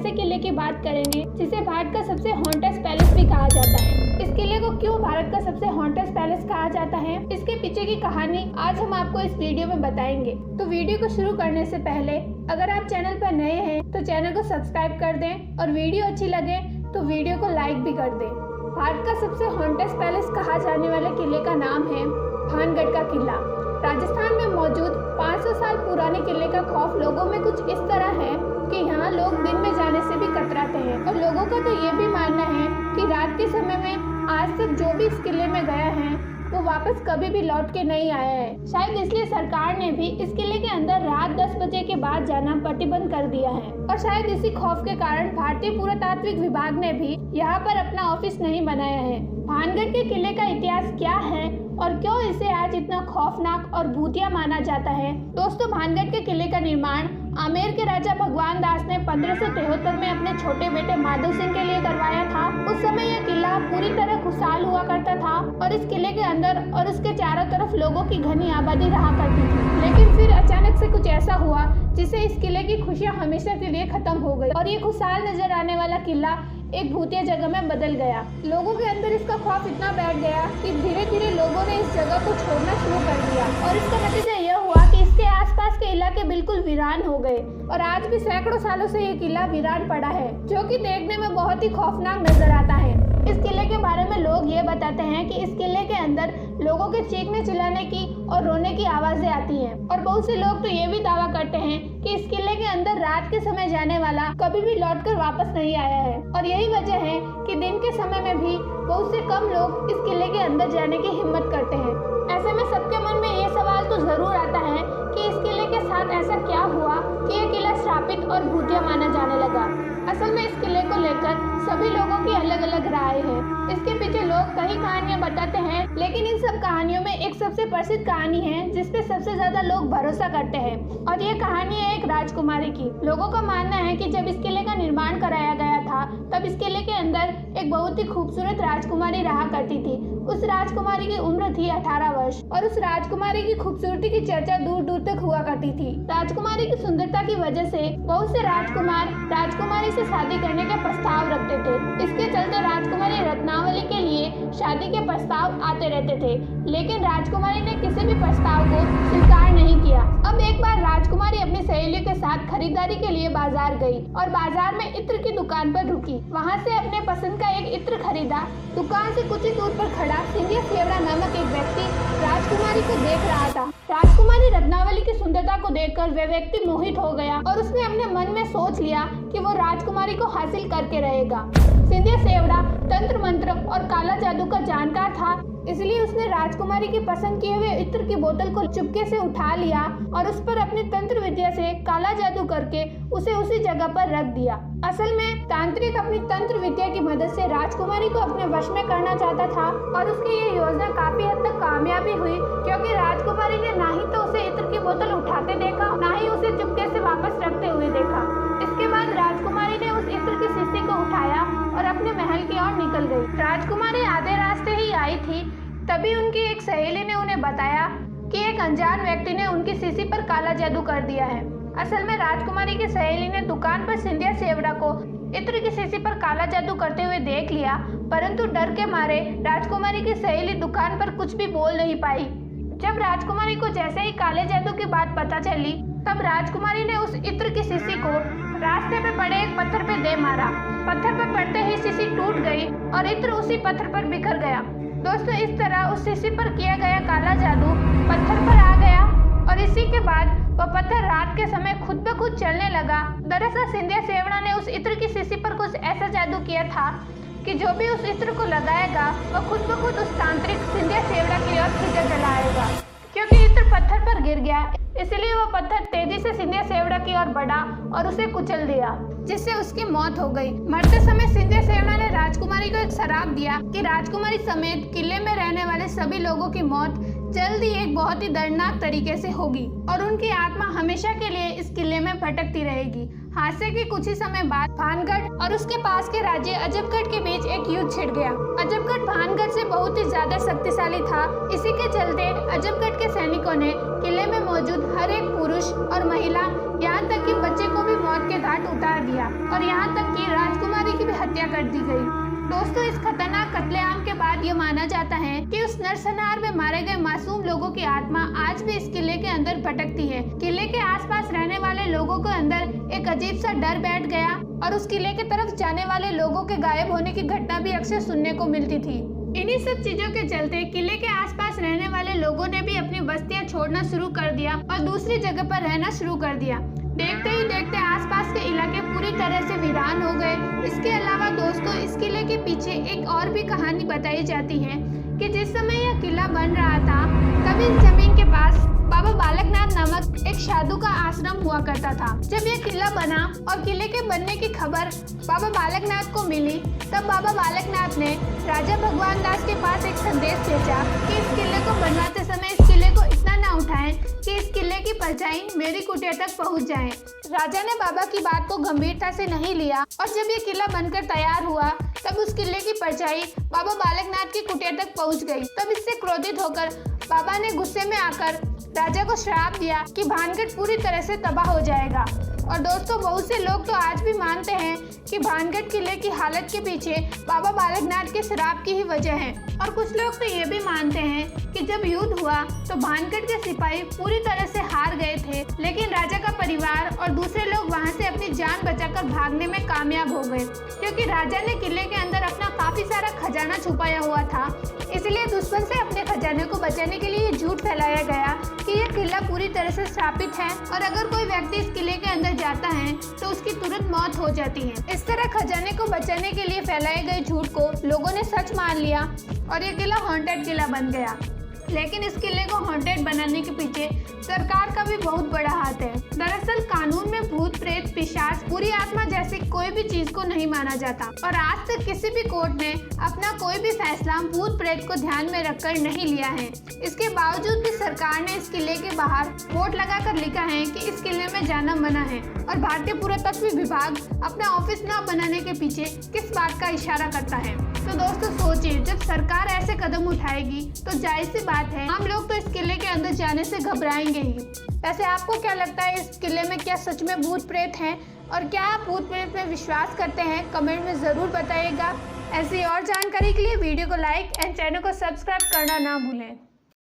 ऐसे किले की बात करेंगे जिसे भारत का सबसे हॉन्टेस्ट पैलेस भी कहा जाता है। इस किले को क्यों भारत का सबसे हॉन्टेस्ट पैलेस कहा जाता है, इसके पीछे की कहानी आज हम आपको इस वीडियो में बताएंगे। तो वीडियो को शुरू करने से पहले अगर आप चैनल पर नए हैं तो चैनल को सब्सक्राइब कर दें और वीडियो अच्छी लगे तो वीडियो को लाइक भी कर दें। भारत का सबसे हॉन्टेस्ट पैलेस कहा जाने वाले किले का नाम है भानगढ़ का किला। राजस्थान में मौजूद 500 साल पुराने किले का खौफ लोगों में कुछ इस तरह है कि यहाँ लोग दिन में जाने से भी कतराते हैं और लोगों का तो ये भी मानना है कि रात के समय में आज तक जो भी इस किले में गया है वो वापस कभी भी लौट के नहीं आया है। शायद इसलिए सरकार ने भी इस किले के अंदर रात 10 बजे के बाद जाना प्रतिबंध कर दिया है और शायद इसी खौफ के कारण भारतीय पुरातात्विक विभाग ने भी यहाँ पर अपना ऑफिस नहीं बनाया है। भानगढ़ के किले का इतिहास क्या है और क्यों इसे आज इतना खौफनाक और भूतिया माना जाता है? दोस्तों, भानगढ़ के किले का निर्माण आमेर के राजा भगवान दास ने 1573 में अपने छोटे बेटे माधव सिंह के लिए करवाया था। उस समय यह किला पूरी तरह खुशहाल हुआ करता था और इस किले के अंदर और उसके चारों तरफ लोगों की घनी आबादी रहा करती थी। लेकिन फिर अचानक से कुछ ऐसा हुआ जिससे इस किले की खुशियां हमेशा के लिए खत्म हो गई और ये खुशहाल नजर आने वाला किला एक भूतिया जगह में बदल गया। लोगों के अंदर इसका खौफ इतना बैठ गया कि धीरे धीरे लोगों ने इस जगह को छोड़ना शुरू कर दिया और इसका नतीजा यह हुआ कि इसके आसपास के इलाके बिल्कुल वीरान हो गए और आज भी सैकड़ों सालों से ये किला वीरान पड़ा है, जो कि देखने में बहुत ही खौफनाक नजर आता है। इस किले के बारे में लोग ये बताते हैं कि इस किले के अंदर लोगों के चीखने चिल्लाने की और रोने की आवाजें आती हैं और बहुत से लोग तो ये भी दावा करते हैं कि इस किले के अंदर रात के समय जाने वाला कभी भी लौटकर वापस नहीं आया है और यही वजह है कि दिन के समय में भी बहुत से कम लोग इस किले के अंदर जाने की हिम्मत करते हैं। ऐसे में सबके मन में ये सवाल तो जरूर आता है कि इस किले के साथ ऐसा क्या हुआ कि यह किला श्रापित और भूतिया माना जाने लगा। असल में इस किले को लेकर सभी लोगों की अलग अलग राय है। इसके पीछे लोग कई कहानियां बताते हैं, लेकिन इन सब कहानियों में एक सबसे प्रसिद्ध कहानी है जिसपे सबसे ज्यादा लोग भरोसा करते हैं और ये कहानी है एक राजकुमारी की। लोगों का मानना है कि जब इस किले का निर्माण कराया गया था तब इस किले के अंदर एक बहुत ही खूबसूरत राजकुमारी रहा करती थी। उस राजकुमारी की उम्र थी 18 वर्ष और उस राजकुमारी की खूबसूरती की चर्चा दूर दूर तक हुआ करती थी। राजकुमारी की सुंदरता की वजह से बहुत से राजकुमार राजकुमारी से शादी करने के प्रस्ताव रखते थे। इसके चलते राजकुमारी रत्नावली के लिए शादी के प्रस्ताव आते रहते थे, लेकिन राजकुमारी ने किसी भी प्रस्ताव को स्वीकार नहीं किया। अब एक बार राजकुमारी अपनी सहेलियों के साथ खरीदारी के लिए बाजार गई और बाजार में इत्र की दुकान पर रुकी। वहां से अपने पसंद का एक इत्र खरीदा। दुकान से कुछ ही दूर पर खड़ा सिंधिया सेवड़ा नामक एक व्यक्ति राजकुमारी को देख रहा था। राजकुमारी रत्नावली की सुंदरता को देखकर वह व्यक्ति मोहित हो गया और उसने अपने मन में सोच लिया कि वो राजकुमारी को हासिल करके रहेगा। सिंधिया सेवड़ा तंत्र मंत्र और काला जादू का जानकार था, इसलिए उसने राजकुमारी की पसंद किए हुए इत्र की बोतल को चुपके से उठा लिया और उस पर अपनी तंत्र विद्या से काला जादू करके उसे उसी जगह पर रख दिया। असल में तांत्रिक अपनी तंत्र विद्या की मदद से राजकुमारी को अपने वश में करना चाहता था और उसकी ये योजना काफी हद तक कामयाबी हुई, क्योंकि राजकुमारी ने ना ही तो उसे इत्र की बोतल उठाते देखा, ना ही उसे चुपके से वापस रखते हुए देखा। इसके बाद राजकुमारी ने उस इत्र की शीशी को उठाया और अपने महल की ओर निकल गई। राजकुमारी आधे रास्ते ही आई थी, तभी उनकी एक सहेली ने उन्हें बताया कि एक अनजान व्यक्ति ने उनकी शीशी पर काला जादू कर दिया है। असल में राजकुमारी की सहेली ने दुकान पर सिंधिया सेवड़ा को इत्र की शीशी पर काला जादू करते हुए देख लिया, परंतु डर के मारे राजकुमारी की सहेली दुकान पर कुछ भी बोल नहीं पाई। जब राजकुमारी को जैसे ही काले जादू की बात पता चली, तब राजकुमारी ने उस इत्र की शीशी को रास्ते पे पड़े एक पत्थर पे दे मारा। पत्थर पर पड़ते ही शीशी टूट गई और इत्र उसी पत्थर पर बिखर गया। दोस्तों, इस तरह उस शीशी पर किया गया काला जादू पत्थर पर आ गया और इसी के बाद वह पत्थर रात के समय खुद ब खुद चलने लगा। दरअसल सिंधिया सेवड़ा ने उस इत्र की शीशी पर कुछ ऐसा जादू किया था कि जो भी उस इत्र को लगाएगा वह खुद ब खुद उस तांत्रिक सिंधिया सेवड़ा की ओर खींचा चला आएगा। क्योंकि इत्र पत्थर पर गिर गया, इसलिए वह पत्थर तेजी से सिंधिया सेवड़ा की ओर बढ़ा और उसे कुचल दिया, जिससे उसकी मौत हो गई। मरते समय सिंधिया सेवड़ा ने राजकुमारी को एक श्राप दिया कि राजकुमारी समेत किले में रहने वाले सभी लोगों की मौत जल्द ही एक बहुत ही दर्दनाक तरीके से होगी और उनकी आत्मा हमेशा के लिए इस किले में भटकती रहेगी। हादसे के कुछ ही समय बाद भानगढ़ और उसके पास के राज्य अजबगढ़ के बीच एक युद्ध छिड़ गया। अजबगढ़ भानगढ़ से बहुत ही ज्यादा शक्तिशाली था। इसी के चलते अजबगढ़ के सैनिकों ने किले में मौजूद हर एक पुरुष और महिला, यहाँ तक कि बच्चे को भी मौत के घाट उतार दिया। और यहाँ तक कि राजकुमारी की भी हत्या कर दी गई। दोस्तों, इस खतरनाक कत्लेआम के बाद ये माना जाता है कि उस नरसंहार में मारे गए मासूम लोगों की आत्मा आज भी इस किले के अंदर भटकती है। किले के आसपास रहने वाले लोगों के अंदर एक अजीब सा डर बैठ गया और उस किले की तरफ जाने वाले लोगों के गायब होने की घटना भी अक्सर सुनने को मिलती थी। इन्हीं सब चीजों के चलते किले के आसपास रहने वाले लोगों ने भी अपनी बस्तियां छोड़ना शुरू कर दिया और दूसरी जगह पर रहना शुरू कर दिया। देखते ही देखते आसपास के इलाके पूरी तरह से वीरान हो गए। इसके अलावा दोस्तों, इस किले के पीछे एक और भी कहानी बताई जाती है कि जिस समय यह किला बन रहा था तभी इस जमीन के पास बाबा बालकनाथ नामक एक साधु का आश्रम हुआ करता था। जब यह किला बना और किले के बनने की खबर बाबा बालकनाथ को मिली, तब बाबा बालकनाथ ने राजा भगवान दास के पास एक संदेश भेजा कि इस किले को बनवाते समय इस किले को इतना ना उठाएं कि इस किले की परछाई मेरी कुटिया तक पहुंच जाए। राजा ने बाबा की बात को गंभीरता से नहीं लिया और जब ये किला बनकर तैयार हुआ तब उस किले की परछाई बाबा बालकनाथ की कुटिया तक पहुंच गई। तब इससे क्रोधित होकर बाबा ने गुस्से में आकर राजा को श्राप दिया कि भानगढ़ पूरी तरह से तबाह हो जाएगा। और दोस्तों, बहुत से लोग तो आज भी मानते हैं कि भानगढ़ किले की हालत के पीछे बाबा बालकनाथ के श्राप की ही वजह है। और कुछ लोग तो ये भी मानते हैं कि जब युद्ध हुआ तो भानगढ़ के सिपाही पूरी तरह से हार गए थे, लेकिन राजा का परिवार और दूसरे लोग वहां से अपनी जान बचाकर भागने में कामयाब हो गए, क्योंकि राजा ने किले के अंदर अपना काफी सारा खजाना छुपाया हुआ था। इसलिए दुश्मन से अपने खजाने को बचाने के लिए ये झूठ फैलाया गया कि यह किला पूरी तरह से स्थापित है और अगर कोई व्यक्ति इस किले के अंदर जाता है तो उसकी तुरंत मौत हो जाती है। इस तरह खजाने को बचाने के लिए फैलाए गए झूठ को लोगों ने सच मान लिया और ये किला हॉन्टेड किला बन गया। लेकिन इस किले को हॉन्टेड बनाने के पीछे सरकार का भी बहुत बड़ा हाथ है। दरअसल कानून में भूत प्रेत पिशाच बुरी आत्मा जैसी कोई भी चीज को नहीं माना जाता और आज तक किसी भी कोर्ट ने अपना कोई भी फैसला भूत प्रेत को ध्यान में रखकर नहीं लिया है। इसके बावजूद भी सरकार ने इस किले के बाहर बोर्ड लगाकर लिखा है कि इस किले में जाना मना है और भारतीय पुरातत्व विभाग अपना ऑफिस न बनाने के पीछे किस बात का इशारा करता है। तो दोस्तों सोचिए, जब सरकार ऐसे कदम उठाएगी तो जाहिर सी बात है हम लोग तो इस किले के अंदर जाने से घबराएंगे ही। वैसे आपको क्या लगता है, इस किले में क्या सच में भूत प्रेत हैं और क्या आप भूत प्रेत में विश्वास करते हैं? कमेंट में ज़रूर बताइएगा। ऐसी और जानकारी के लिए वीडियो को लाइक एंड चैनल को सब्सक्राइब करना ना भूलें।